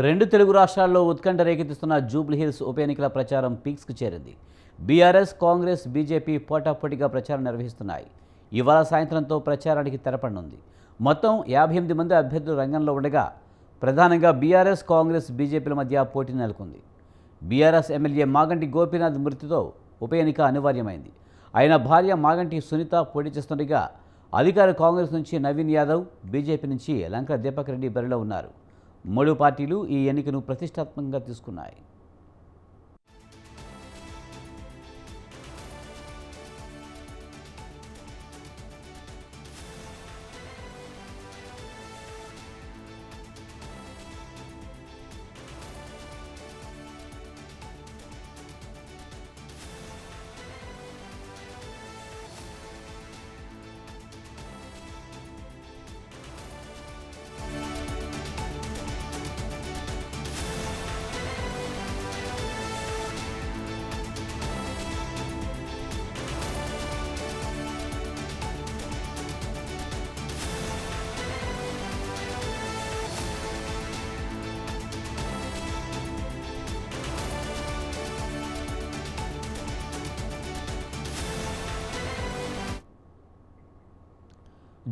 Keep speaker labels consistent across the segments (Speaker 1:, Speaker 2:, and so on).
Speaker 1: రెండు తెలుగు రాష్ట్రాల్లో ఉత్కంఠ రేకెత్తిస్తున్న జూబ్లీహిల్స్ ఉప ఎన్నికల ప్రచారం పీక్స్కు చేరింది. బీఆర్ఎస్, కాంగ్రెస్, బీజేపీ పోటాపోటీగా ప్రచారం నిర్వహిస్తున్నాయి. ఇవాళ సాయంత్రంతో ప్రచారానికి తెరపడనుంది. మొత్తం 58 మంది అభ్యర్థులు రంగంలో ఉండగా ప్రధానంగా బీఆర్ఎస్, కాంగ్రెస్, బీజేపీల మధ్య పోటీ నెలకొంది. బీఆర్ఎస్ ఎమ్మెల్యే మాగంటి గోపీనాథ్ మృతితో ఉప ఎన్నిక అనివార్యమైంది. ఆయన భార్య మాగంటి సునీత పోటీ చేస్తుండగా అధికార కాంగ్రెస్ నుంచి నవీన్ యాదవ్, బీజేపీ నుంచి లంక దీపక్ రెడ్డి బరిలో ఉన్నారు. మూడు పార్టీలు ఈ ఎన్నికను ప్రతిష్టాత్మకంగా తీసుకున్నాయి.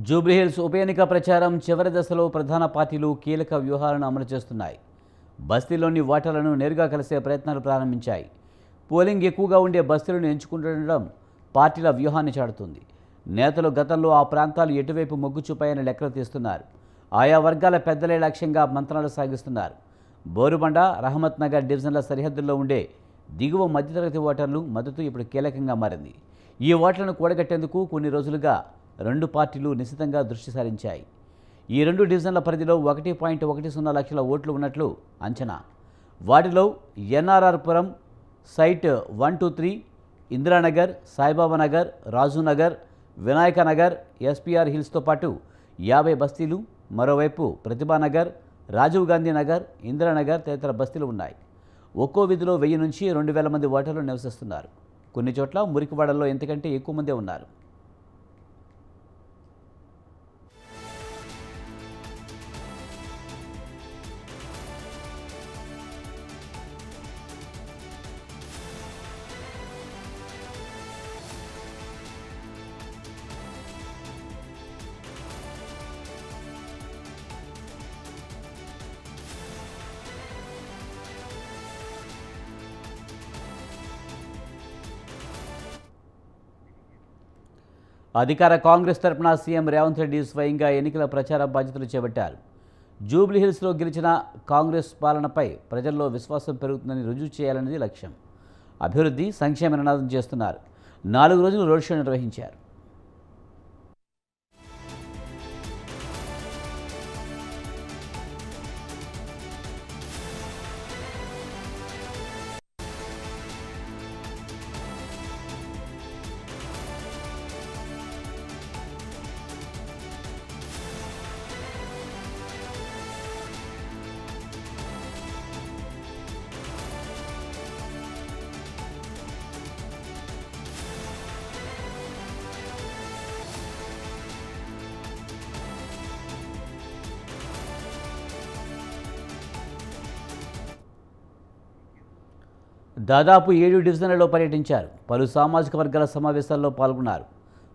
Speaker 1: జూబ్లీహిల్స్ ఉప ఎన్నిక ప్రచారం చివరి దశలో ప్రధాన పార్టీలు కీలక వ్యూహాలను అమలు చేస్తున్నాయి. బస్తీలోని ఓటర్లను నేరుగా కలిసే ప్రయత్నాలు ప్రారంభించాయి. పోలింగ్ ఎక్కువగా ఉండే బస్తీలను ఎంచుకుంటుండడం పార్టీల వ్యూహాన్ని చాటుతుంది. నేతలు గతంలో ఆ ప్రాంతాలు ఎటువైపు మొగ్గు చూపాయని లెక్కలు తీస్తున్నారు. ఆయా వర్గాల పెద్దలే లక్ష్యంగా మంత్రాలు సాగిస్తున్నారు. బోరుబండ, రహమత్ నగర్ డివిజన్ల సరిహద్దుల్లో ఉండే దిగువ మధ్యతరగతి ఓటర్లు మద్దతు ఇప్పుడు కీలకంగా మారింది. ఈ ఓట్లను కూడగట్టేందుకు కొన్ని రోజులుగా రెండు పార్టీలు నిశితంగా దృష్టి సారించాయి. ఈ రెండు డివిజన్ల పరిధిలో 1.10 లక్షల ఓట్లు ఉన్నట్లు అంచనా. వాటిలో ఎన్ఆర్ఆర్పురం, సైట్ 123, ఇందిరానగర్, సాయిబాబా నగర్, రాజునగర్, వినాయక నగర్, ఎస్పీఆర్ హిల్స్తో పాటు 50 బస్తీలు, మరోవైపు ప్రతిభానగర్, రాజీవ్ గాంధీ నగర్, ఇందిరానగర్ తదితర బస్తీలు ఉన్నాయి. ఒక్కో వీధిలో 1000 నుంచి 2000 మంది ఓటర్లు నివసిస్తున్నారు. కొన్ని చోట్ల మురికివాడల్లో ఎంతకంటే ఎక్కువ మందే ఉన్నారు. అధికార కాంగ్రెస్ తరపున సీఎం రేవంత్ రెడ్డి స్వయంగా ఎన్నికల ప్రచార బాధ్యతలు చేపట్టారు. జూబ్లీహిల్స్లో గెలిచిన కాంగ్రెస్ పాలనపై ప్రజల్లో విశ్వాసం పెరుగుతుందని రుజువు చేయాలనేది లక్ష్యం. అభివృద్ధి, సంక్షేమ నినాదం చేస్తున్నారు. 4 రోజులు రోడ్ షో నిర్వహించారు. దాదాపు 7 డివిజన్లలో పర్యటించారు. పలు సామాజిక వర్గాల సమావేశాల్లో పాల్గొన్నారు.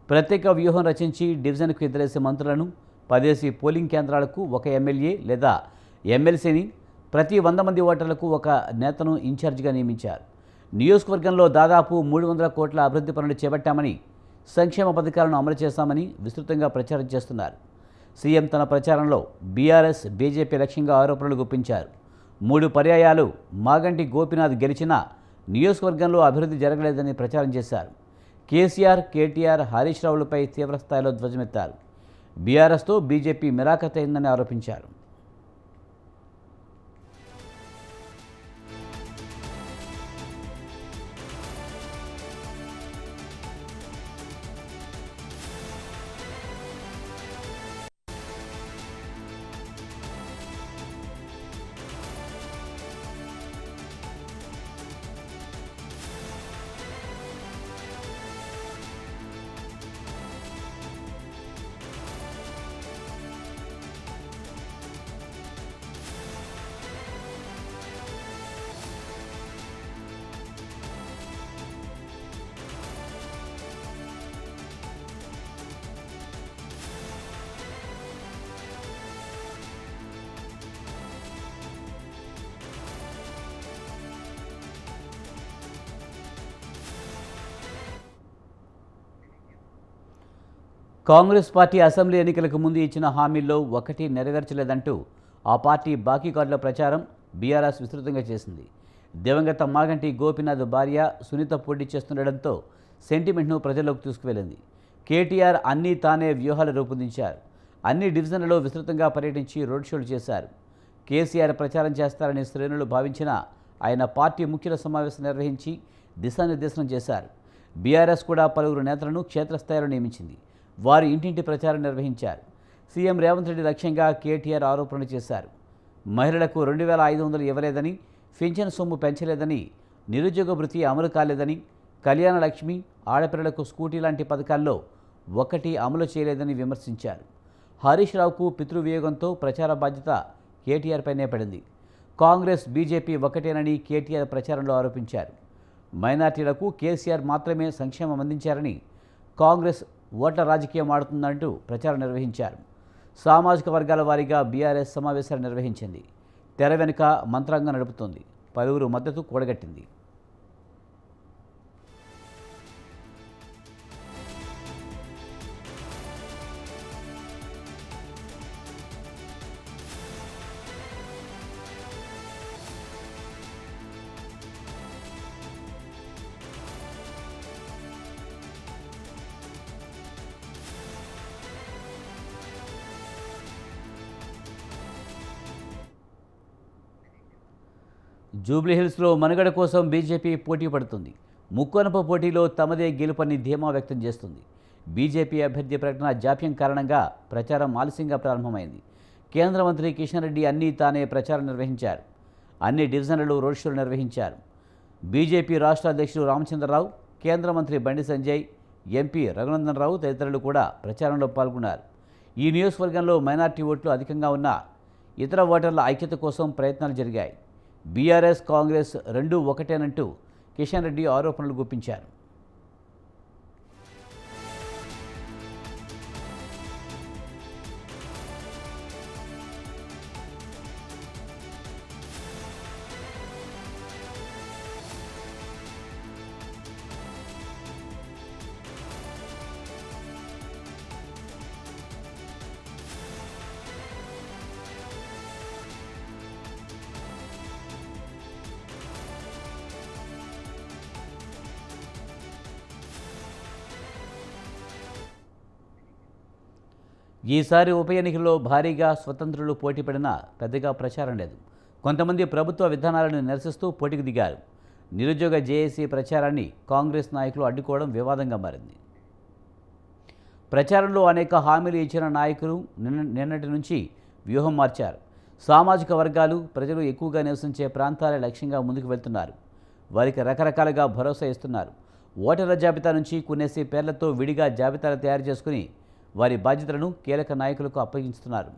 Speaker 1: ప్రత్యేక వ్యూహం రచించి డివిజన్కు ఎదురేసే మంత్రులను 10 పోలింగ్ కేంద్రాలకు ఒక ఎమ్మెల్యే లేదా ఎమ్మెల్సీని, ప్రతి 100 మంది ఓటర్లకు ఒక నేతను ఇన్ఛార్జిగా నియమించారు. నియోజకవర్గంలో దాదాపు 300 కోట్ల అభివృద్ధి పనులు చేపట్టామని, సంక్షేమ పథకాలను అమలు చేశామని విస్తృతంగా ప్రచారం చేస్తున్నారు. సీఎం తన ప్రచారంలో బీఆర్ఎస్, బీజేపీ లక్ష్యంగా ఆరోపణలు గుప్పించారు. 3 పర్యాయాలు మాగంటి గోపీనాథ్ గెలిచినా నియోజకవర్గంలో అభివృద్ధి జరగలేదని ప్రచారం చేశారు. కేసీఆర్, కేటీఆర్, హరీష్ రావులపై తీవ్రస్థాయిలో ధ్వజమెత్తారు. బీఆర్ఎస్తో బీజేపీ మిరాఖతైందని ఆరోపించారు. కాంగ్రెస్ పార్టీ అసెంబ్లీ ఎన్నికలకు ముందు ఇచ్చిన హామీల్లో ఒకటి నెరవేర్చలేదంటూ ఆ పార్టీ బాకీ కార్డుల ప్రచారం బీఆర్ఎస్ విస్తృతంగా చేసింది. దివంగత మాగంటి గోపీనాథ్ భార్య సునీత పోటీ చేస్తుండటంతో సెంటిమెంట్ను ప్రజల్లోకి తీసుకువెళ్ళింది. కేటీఆర్ అన్నీ తానే వ్యూహాలు రూపొందించారు. అన్ని డివిజన్లలో విస్తృతంగా పర్యటించి రోడ్ షోలు చేశారు. కేసీఆర్ ప్రచారం చేస్తారని శ్రేణులు భావించిన ఆయన పార్టీ ముఖ్యుల సమావేశం నిర్వహించి దిశానిర్దేశనం చేశారు. బీఆర్ఎస్ కూడా పలువురు నేతలను క్షేత్రస్థాయిలో నియమించింది. వారు ఇంటింటి ప్రచారం నిర్వహించారు. సీఎం రేవంత్ రెడ్డి లక్ష్యంగా కేటీఆర్ ఆరోపణలు చేశారు. మహిళలకు 2,500 ఇవ్వలేదని, పింఛన్ సొమ్ము పెంచలేదని, నిరుద్యోగ భృతి అమలు కాలేదని, కళ్యాణ లక్ష్మి, ఆడపిల్లలకు స్కూటీ లాంటి పథకాల్లో ఒకటి అమలు చేయలేదని విమర్శించారు. హరీష్ రావుకు పితృవియోగంతో ప్రచార బాధ్యత కేటీఆర్ పైనే పడింది. కాంగ్రెస్ బీజేపీ ఒకటేనని కేటీఆర్ ప్రచారంలో ఆరోపించారు. మైనార్టీలకు కేసీఆర్ మాత్రమే సంక్షేమం అందించారని, కాంగ్రెస్ ఓట్ల రాజకీయం ఆడుతుందంటూ ప్రచారం నిర్వహించారు. సామాజిక వర్గాల వారీగా బీఆర్ఎస్ సమావేశాలు నిర్వహించింది. తెర వెనుక మంత్రాంగం నడుపుతోంది. పలువురు మద్దతు కూడగట్టింది. జూబ్లీహిల్స్లో మనుగడ కోసం బీజేపీ పోటీ పడుతుంది. ముక్కోనపు పోటీలో తమదే గెలుపని ధీమా వ్యక్తం చేస్తుంది. బీజేపీ అభ్యర్థి ప్రకటన జాప్యం కారణంగా ప్రచారం ఆలస్యంగా ప్రారంభమైంది. కేంద్ర మంత్రి కిషన్ రెడ్డి అన్నీ తానే ప్రచారం నిర్వహించారు. అన్ని డివిజన్లలో రోడ్ షోలు నిర్వహించారు. బీజేపీ రాష్ట్ర అధ్యక్షుడు రామచంద్రరావు, కేంద్ర మంత్రి బండి సంజయ్, ఎంపీ రఘునందన్ రావు తదితరులు కూడా ప్రచారంలో పాల్గొన్నారు. ఈ నియోజకవర్గంలో మైనార్టీ ఓట్లు అధికంగా ఉన్న ఇతర ఓటర్ల ఐక్యత కోసం ప్రయత్నాలు జరిగాయి. బీఆర్ఎస్, కాంగ్రెస్ రెండూ ఒకటేనంటూ కిషన్ రెడ్డి ఆరోపణలు గుప్పించారు. ఈసారి ఉప ఎన్నికల్లో భారీగా స్వతంత్రులు పోటీ పడినా పెద్దగా ప్రచారం లేదు. కొంతమంది ప్రభుత్వ విధానాలను నిరసిస్తూ పోటీకి దిగారు. నిరుద్యోగ జేఏసీ ప్రచారాన్ని కాంగ్రెస్ నాయకులు అడ్డుకోవడం వివాదంగా మారింది. ప్రచారంలో అనేక హామీలు ఇచ్చిన నాయకులు నిన్నటి నుంచి వ్యూహం మార్చారు. సామాజిక వర్గాలు, ప్రజలు ఎక్కువగా నివసించే ప్రాంతాలే లక్ష్యంగా ముందుకు వెళ్తున్నారు. వారికి రకరకాలుగా భరోసా ఇస్తున్నారు. ఓటర్ల జాబితా నుంచి కొనేసి పేర్లతో విడిగా జాబితాలు తయారు చేసుకుని వారి బాధ్యతలను కీలక నాయకులకు అప్పగిస్తున్నారు.